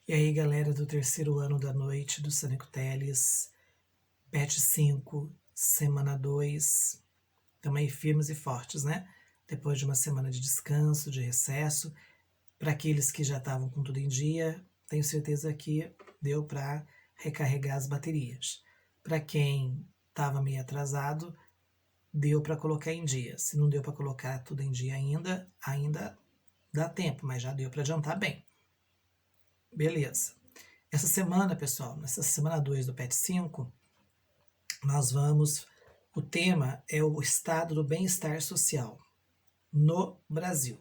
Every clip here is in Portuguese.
E aí, galera do terceiro ano da noite do Sânico Teles, PET 5, semana 2, também firmes e fortes, né? Depois de uma semana de descanso, de recesso, para aqueles que já estavam com tudo em dia, tenho certeza que deu para recarregar as baterias. Para quem estava meio atrasado, deu para colocar em dia. Se não deu para colocar tudo em dia ainda dá tempo, mas já deu para adiantar bem. Beleza. Essa semana, pessoal, nessa semana 2 do PET 5, o tema é o estado do bem-estar social no Brasil,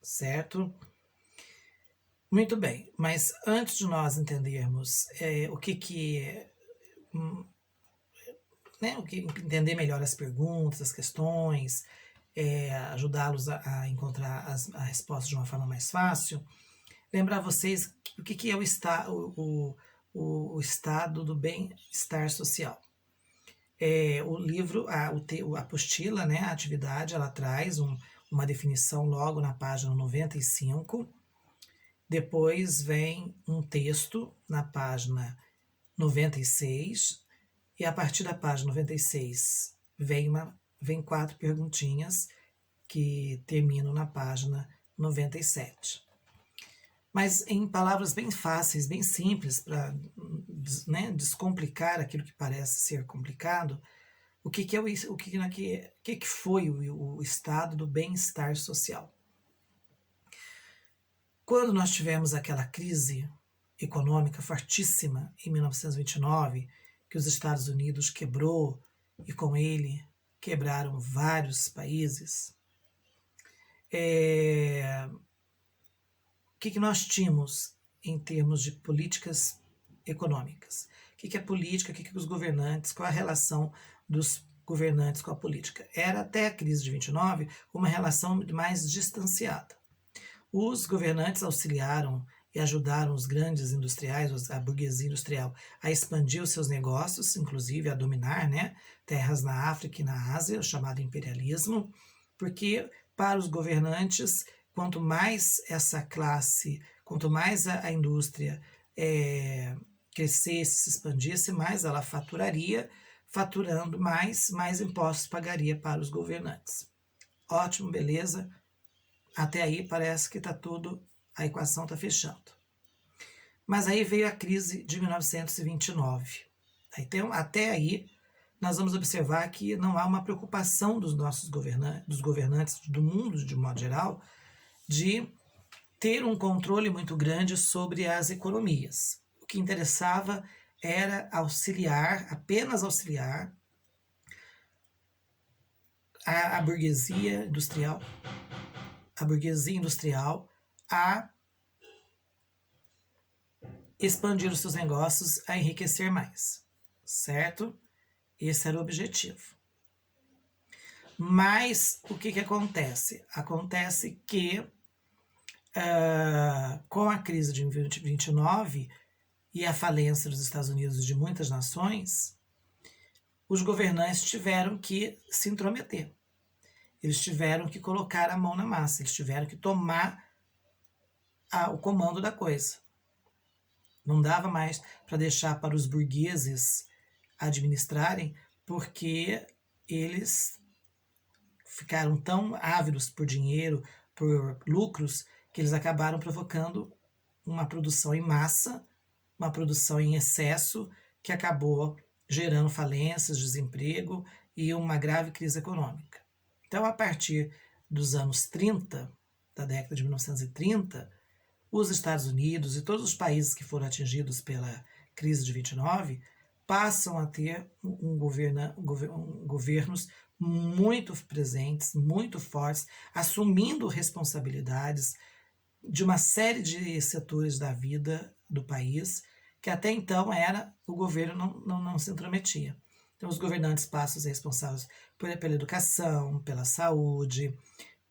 certo? Muito bem, mas antes de nós entendermos entender melhor as perguntas, as questões, ajudá-los a encontrar a resposta de uma forma mais fácil, lembrar vocês o que é o estado do bem-estar social. O livro, a apostila, né, a atividade, ela traz uma definição logo na página 95. Depois vem um texto na página 96. E a partir da página 96 vem 4 perguntinhas que terminam na página 97. Mas em palavras bem fáceis, bem simples, para descomplicar aquilo que parece ser complicado, o que foi o estado do bem-estar social? Quando nós tivemos aquela crise econômica fortíssima em 1929, que os Estados Unidos quebrou e com ele quebraram vários países, o que nós tínhamos em termos de políticas econômicas? O que é política? O que os governantes? Qual a relação dos governantes com a política? Era até a crise de 29 uma relação mais distanciada. Os governantes auxiliaram e ajudaram os grandes industriais, a burguesia industrial, a expandir os seus negócios, inclusive a dominar, né, terras na África e na Ásia, o chamado imperialismo, porque para os governantes, quanto mais essa classe, quanto mais a indústria crescesse, se expandisse, mais ela faturaria, faturando mais impostos pagaria para os governantes. Ótimo, beleza. Até aí parece que a equação está fechando. Mas aí veio a crise de 1929. Então, até aí, nós vamos observar que não há uma preocupação dos nossos governantes do mundo, de modo geral, de ter um controle muito grande sobre as economias. O que interessava era apenas auxiliar a burguesia industrial a expandir os seus negócios, a enriquecer mais, certo? Esse era o objetivo. Mas o que acontece? Acontece que com a crise de 29 e a falência dos Estados Unidos e de muitas nações, os governantes tiveram que se intrometer. Eles tiveram que colocar a mão na massa, eles tiveram que tomar o comando da coisa. Não dava mais para deixar para os burgueses administrarem, porque eles ficaram tão ávidos por dinheiro, por lucros, que eles acabaram provocando uma produção em massa, uma produção em excesso, que acabou gerando falências, desemprego e uma grave crise econômica. Então, a partir dos anos 30, da década de 1930, os Estados Unidos e todos os países que foram atingidos pela crise de 29 passam a ter governos muito presentes, muito fortes, assumindo responsabilidades de uma série de setores da vida do país, que até então o governo não se intrometia. Então, os governantes passam a ser responsáveis pela educação, pela saúde,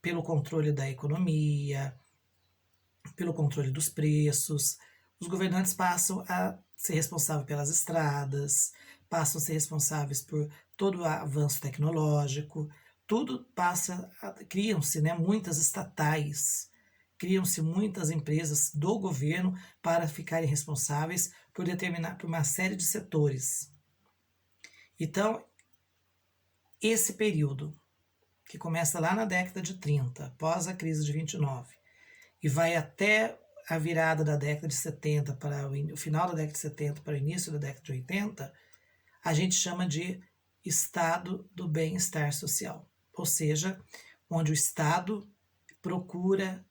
pelo controle da economia, pelo controle dos preços. Os governantes passam a ser responsáveis pelas estradas, passam a ser responsáveis por todo o avanço tecnológico, criam-se, né, muitas estatais criam-se muitas empresas do governo para ficarem responsáveis por uma série de setores. Então, esse período, que começa lá na década de 30, após a crise de 29, e vai até a virada da década de 70, para o final da década de 70 para o início da década de 80, a gente chama de estado do bem-estar social, ou seja, onde o Estado procura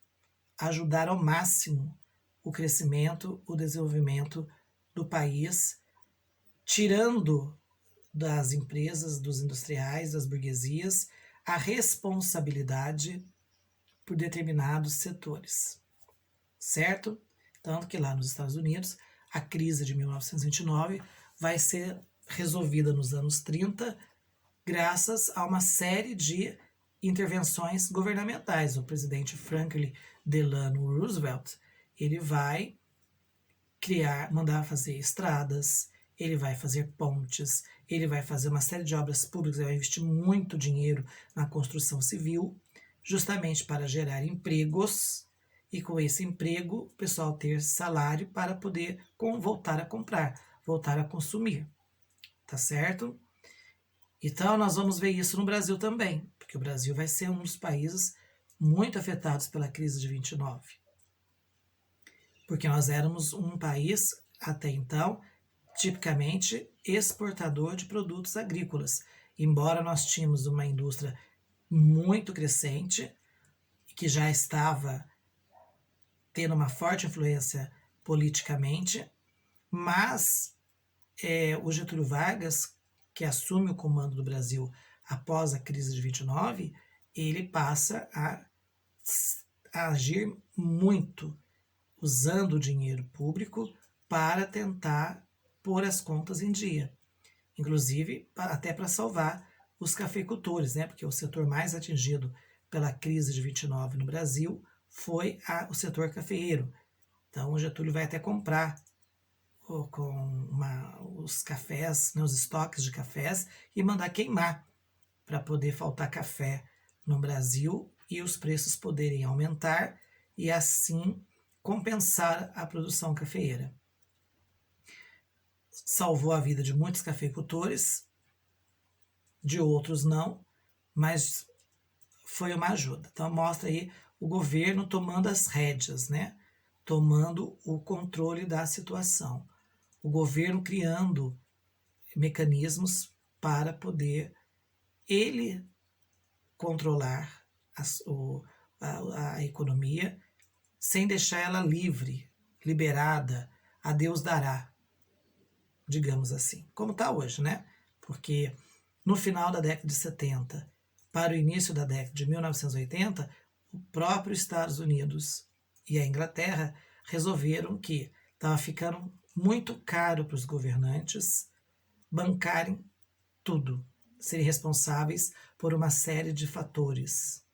ajudar ao máximo o crescimento, o desenvolvimento do país, tirando das empresas, dos industriais, das burguesias, a responsabilidade por determinados setores, certo? Tanto que lá nos Estados Unidos, a crise de 1929 vai ser resolvida nos anos 30, graças a uma série de intervenções governamentais. O presidente Franklin Delano Roosevelt, ele vai mandar fazer estradas, ele vai fazer pontes, ele vai fazer uma série de obras públicas, ele vai investir muito dinheiro na construção civil, justamente para gerar empregos, e com esse emprego o pessoal ter salário para poder voltar a comprar, voltar a consumir, tá certo? Então nós vamos ver isso no Brasil também, porque o Brasil vai ser um dos países muito afetados pela crise de 29. Porque nós éramos um país, até então, tipicamente exportador de produtos agrícolas. Embora nós tínhamos uma indústria muito crescente, que já estava tendo uma forte influência politicamente, mas o Getúlio Vargas, que assume o comando do Brasil após a crise de 29, ele passa a agir muito usando o dinheiro público para tentar pôr as contas em dia, inclusive até para salvar os cafeicultores, né? Porque o setor mais atingido pela crise de 29 no Brasil foi o setor cafeeiro. Então o Getúlio vai até comprar os cafés, né, os estoques de cafés, e mandar queimar para poder faltar café no Brasil e os preços poderem aumentar e assim compensar a produção cafeeira. Salvou a vida de muitos cafeicultores, de outros não, mas foi uma ajuda. Então mostra aí o governo tomando as rédeas, né? Tomando o controle da situação. O governo criando mecanismos para poder ele controlar a economia sem deixar ela livre, liberada, a Deus dará, digamos assim, como está hoje, né? Porque no final da década de 70 para o início da década de 1980, o próprio Estados Unidos e a Inglaterra resolveram que estava ficando muito caro para os governantes bancarem tudo, serem responsáveis por uma série de fatores,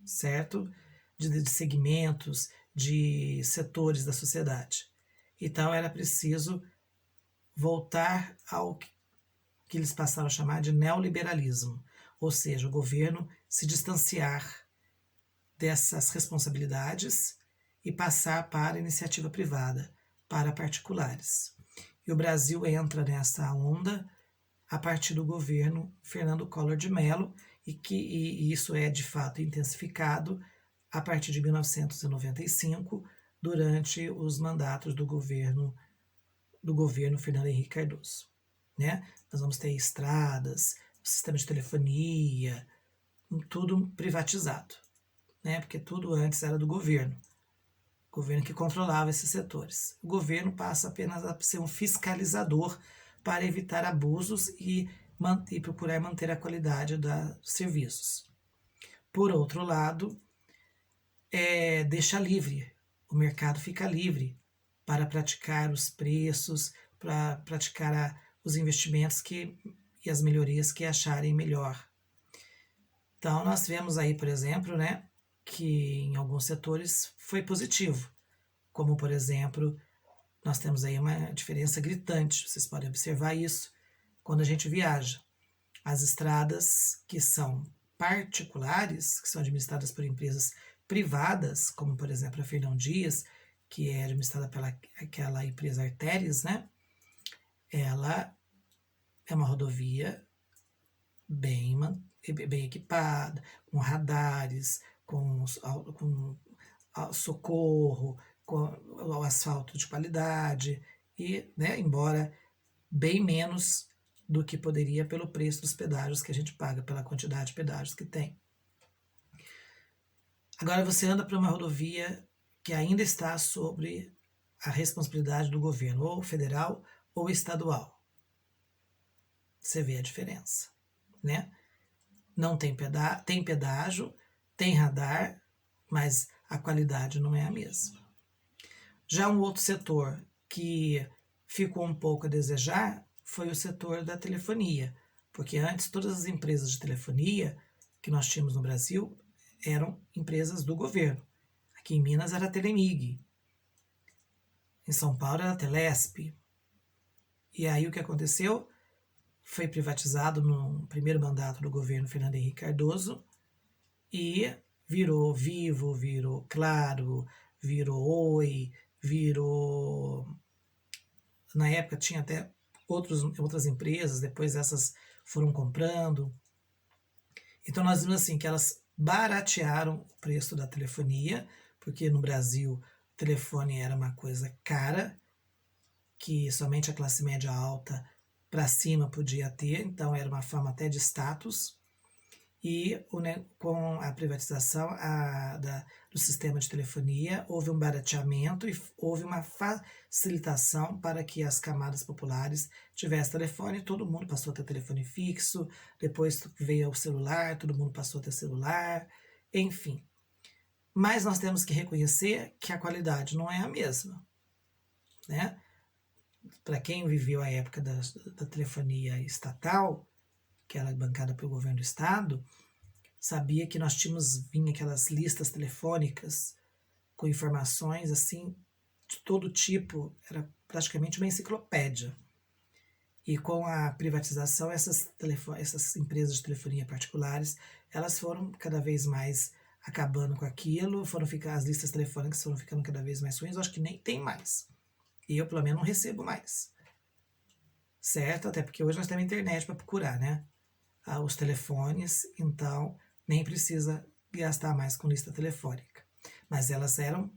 certo? De segmentos, de setores da sociedade. Então era preciso voltar ao que eles passaram a chamar de neoliberalismo, ou seja, o governo se distanciar dessas responsabilidades e passar para a iniciativa privada, para particulares. E o Brasil entra nessa onda a partir do governo Fernando Collor de Mello, e isso é de fato intensificado a partir de 1995, durante os mandatos do governo Fernando Henrique Cardoso, né? Nós vamos ter estradas, sistema de telefonia, tudo privatizado, né? Porque tudo antes era do governo que controlava esses setores. O governo passa apenas a ser um fiscalizador para evitar abusos e procurar manter a qualidade dos serviços. Por outro lado, deixa livre, o mercado fica livre para praticar os preços, para praticar os investimentos e as melhorias que acharem melhor. Então, nós vemos aí, por exemplo, né, que em alguns setores foi positivo, como, por exemplo, nós temos aí uma diferença gritante, vocês podem observar isso quando a gente viaja. As estradas que são particulares, que são administradas por empresas privadas, como por exemplo a Fernão Dias, que é administrada pela aquela empresa Artéries, né? Ela é uma rodovia bem equipada, com radares, com socorro, com o asfalto de qualidade, e, né, embora bem menos do que poderia pelo preço dos pedágios que a gente paga, pela quantidade de pedágios que tem. Agora você anda por uma rodovia que ainda está sobre a responsabilidade do governo, ou federal ou estadual. Você vê a diferença, né? Não tem tem pedágio, tem radar, mas a qualidade não é a mesma. Já um outro setor que ficou um pouco a desejar foi o setor da telefonia, porque antes todas as empresas de telefonia que nós tínhamos no Brasil eram empresas do governo. Aqui em Minas era a Telemig, em São Paulo era a Telesp. E aí o que aconteceu? Foi privatizado no primeiro mandato do governo Fernando Henrique Cardoso e virou Vivo, virou Claro, virou Oi, virou... Na época tinha até outras empresas, depois essas foram comprando. Então nós vimos assim que elas baratearam o preço da telefonia, porque no Brasil o telefone era uma coisa cara, que somente a classe média alta para cima podia ter, então era uma forma até de status. E com a privatização do sistema de telefonia, houve um barateamento e houve uma facilitação para que as camadas populares tivessem telefone. Todo mundo passou a ter telefone fixo, depois veio o celular, todo mundo passou a ter celular, enfim. Mas nós temos que reconhecer que a qualidade não é a mesma, né? Para quem viveu a época da telefonia estatal, que era bancada pelo governo do estado, sabia que nós vinha aquelas listas telefônicas com informações assim de todo tipo, era praticamente uma enciclopédia. E com a privatização, essas empresas de telefonia particulares, elas foram cada vez mais acabando com aquilo, as listas telefônicas foram ficando cada vez mais ruins, eu acho que nem tem mais. E eu, pelo menos, não recebo mais. Certo? Até porque hoje nós temos internet para procurar, né? Os telefones, então nem precisa gastar mais com lista telefônica. Mas elas eram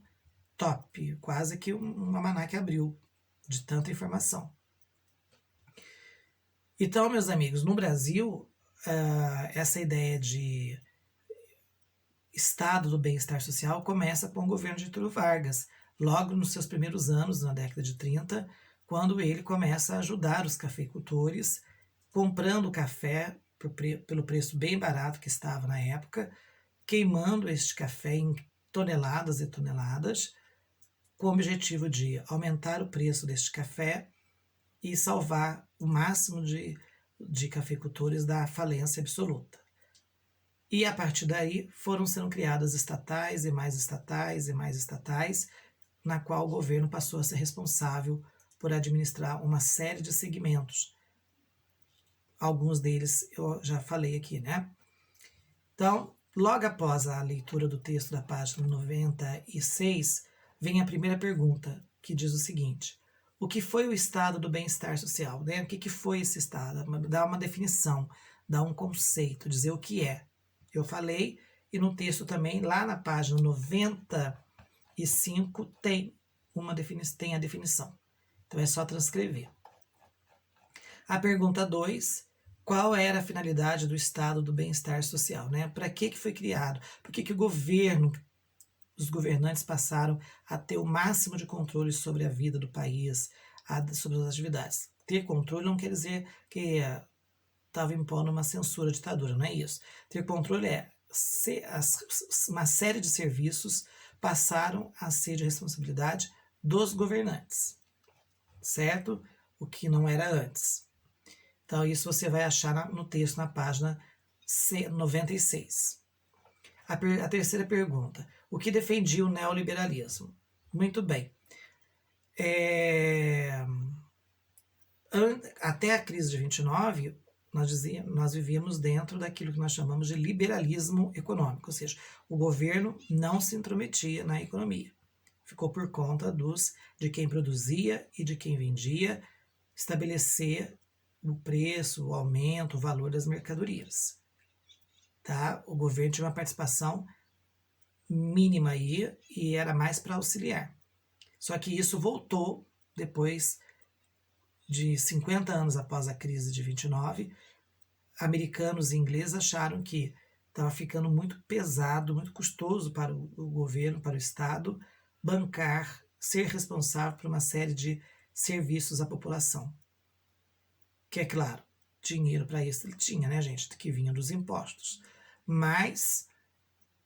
top, quase que uma maná que abriu de tanta informação. Então, meus amigos, no Brasil, essa ideia de Estado do bem-estar social começa com o governo de Getúlio Vargas, logo nos seus primeiros anos, na década de 30, quando ele começa a ajudar os cafeicultores, comprando café pelo preço bem barato que estava na época, queimando este café em toneladas e toneladas, com o objetivo de aumentar o preço deste café e salvar o máximo de cafeicultores da falência absoluta. E a partir daí foram sendo criadas estatais e mais estatais e mais estatais, na qual o governo passou a ser responsável por administrar uma série de segmentos. Alguns deles eu já falei aqui, né? Então, logo após a leitura do texto da página 96, vem a primeira pergunta, que diz o seguinte: o que foi o estado do bem-estar social? Né? O que foi esse estado? Dá uma definição, dá um conceito, dizer o que é. Eu falei, e no texto também, lá na página 95, tem a definição. Então é só transcrever. A pergunta 2, qual era a finalidade do estado do bem-estar social? Né? Para que foi criado? Por que os governantes passaram a ter o máximo de controle sobre a vida do país, sobre as atividades? Ter controle não quer dizer que estava impondo uma censura, ditadura, não é isso. Ter controle é uma série de serviços passaram a ser de responsabilidade dos governantes, certo? O que não era antes. Então, isso você vai achar no texto, na página 96. A terceira pergunta: o que defendia o neoliberalismo? Muito bem. Até a crise de 29, nós vivíamos dentro daquilo que nós chamamos de liberalismo econômico, ou seja, o governo não se intrometia na economia. Ficou por conta de quem produzia e de quem vendia estabelecer o preço, o aumento, o valor das mercadorias. Tá? O governo tinha uma participação mínima aí e era mais para auxiliar. Só que isso voltou depois de 50 anos após a crise de 29. Americanos e ingleses acharam que estava ficando muito pesado, muito custoso para o governo, para o Estado, bancar, ser responsável por uma série de serviços à população. Que é claro, dinheiro para isso ele tinha, né, gente, que vinha dos impostos. Mas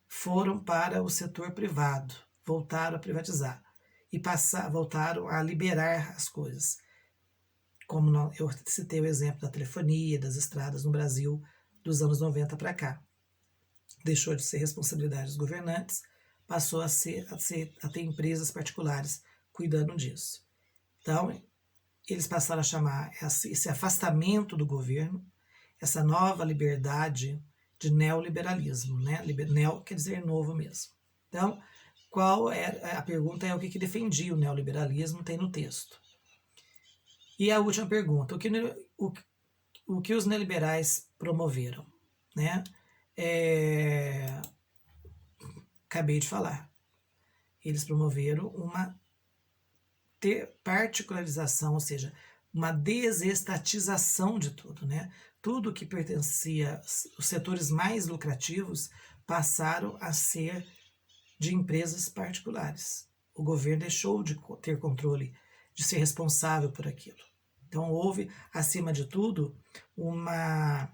foram para o setor privado, voltaram a privatizar e voltaram a liberar as coisas. Como eu citei o exemplo da telefonia, das estradas no Brasil dos anos 90 para cá. Deixou de ser responsabilidade dos governantes, passou a ter empresas particulares cuidando disso. Então, eles passaram a chamar esse afastamento do governo, essa nova liberdade de neoliberalismo, né? Neo quer dizer novo mesmo. Então, a pergunta é o que defendia o neoliberalismo, tem no texto. E a última pergunta, o que os neoliberais promoveram? Né? Acabei de falar. Eles promoveram uma particularização, ou seja, uma desestatização de tudo. Né? Tudo que pertencia, os setores mais lucrativos passaram a ser de empresas particulares. O governo deixou de ter controle, de ser responsável por aquilo. Então, houve, acima de tudo, uma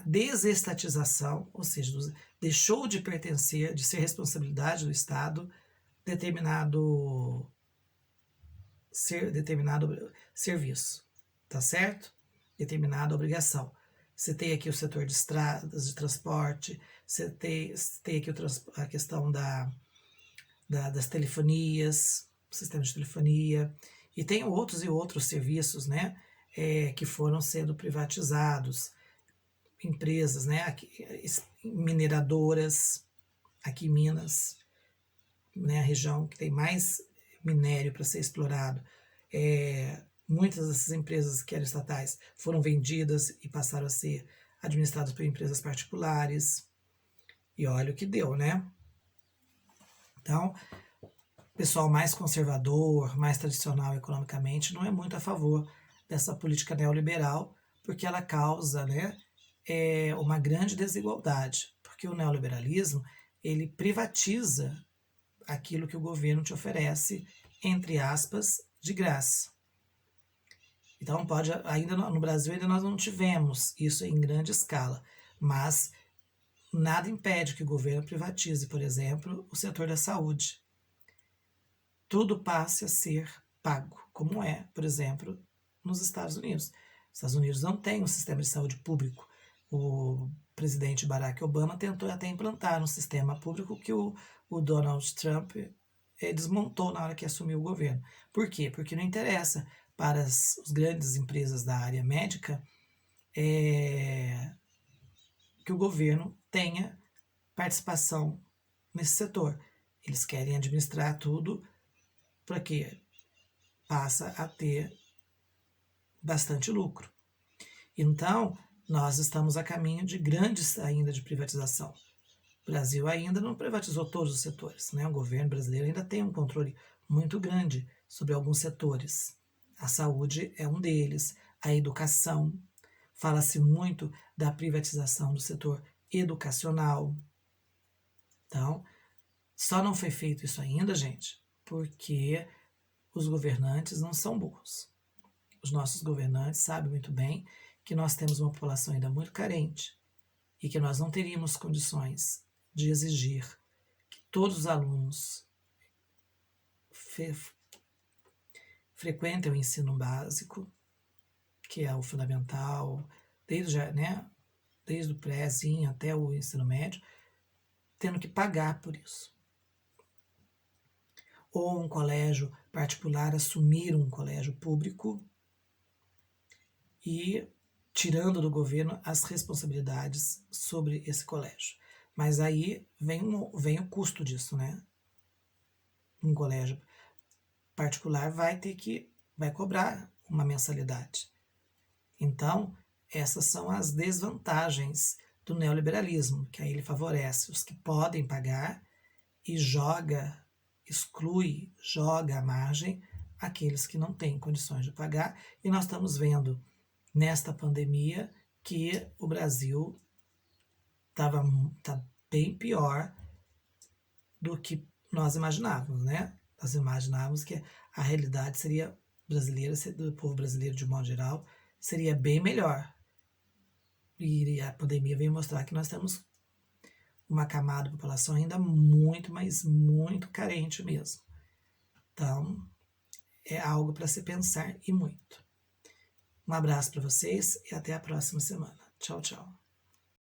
desestatização, ou seja, deixou de pertencer, de ser responsabilidade do Estado determinado serviço, tá certo? Determinada obrigação. Citei aqui o setor de estradas, de transporte, citei aqui a questão das telefonias, sistema de telefonia, e tem outros e outros serviços, né, que foram sendo privatizados, empresas, né, mineradoras, aqui em Minas, né, a região que tem mais minério para ser explorado, muitas dessas empresas que eram estatais foram vendidas e passaram a ser administradas por empresas particulares, e olha o que deu, né? Então, o pessoal mais conservador, mais tradicional economicamente, não é muito a favor dessa política neoliberal, porque ela causa, né, uma grande desigualdade, porque o neoliberalismo, ele privatiza aquilo que o governo te oferece, entre aspas, de graça. Então, ainda no Brasil ainda nós não tivemos isso em grande escala, mas nada impede que o governo privatize, por exemplo, o setor da saúde. Tudo passe a ser pago, como é, por exemplo, nos Estados Unidos. Os Estados Unidos não têm um sistema de saúde público. O presidente Barack Obama tentou até implantar um sistema público que o Donald Trump desmontou na hora que assumiu o governo. Por quê? Porque não interessa para as grandes empresas da área médica que o governo tenha participação nesse setor. Eles querem administrar tudo para que passa a ter bastante lucro. Então, nós estamos a caminho de grandes ainda de privatização. O Brasil ainda não privatizou todos os setores, né? O governo brasileiro ainda tem um controle muito grande sobre alguns setores. A saúde é um deles, a educação. Fala-se muito da privatização do setor educacional. Então, só não foi feito isso ainda, gente, porque os governantes não são burros. Os nossos governantes sabem muito bem que nós temos uma população ainda muito carente e que nós não teríamos condições de exigir que todos os alunos frequentem o ensino básico, que é o fundamental, desde o prézinho até o ensino médio, tendo que pagar por isso. ou um colégio particular assumir um colégio público e tirando do governo as responsabilidades sobre esse colégio. Mas aí vem o custo disso, né? Um colégio particular vai cobrar uma mensalidade. Então, essas são as desvantagens do neoliberalismo, que aí ele favorece os que podem pagar e joga à margem aqueles que não têm condições de pagar. E nós estamos vendo nesta pandemia que o Brasil tá bem pior do que nós imaginávamos, né? Nós imaginávamos que a realidade seria brasileira, do povo brasileiro de modo geral, seria bem melhor. E a pandemia veio mostrar que nós temos uma camada de população ainda muito, mas muito carente mesmo. Então, é algo para se pensar e muito. Um abraço para vocês e até a próxima semana. Tchau, tchau.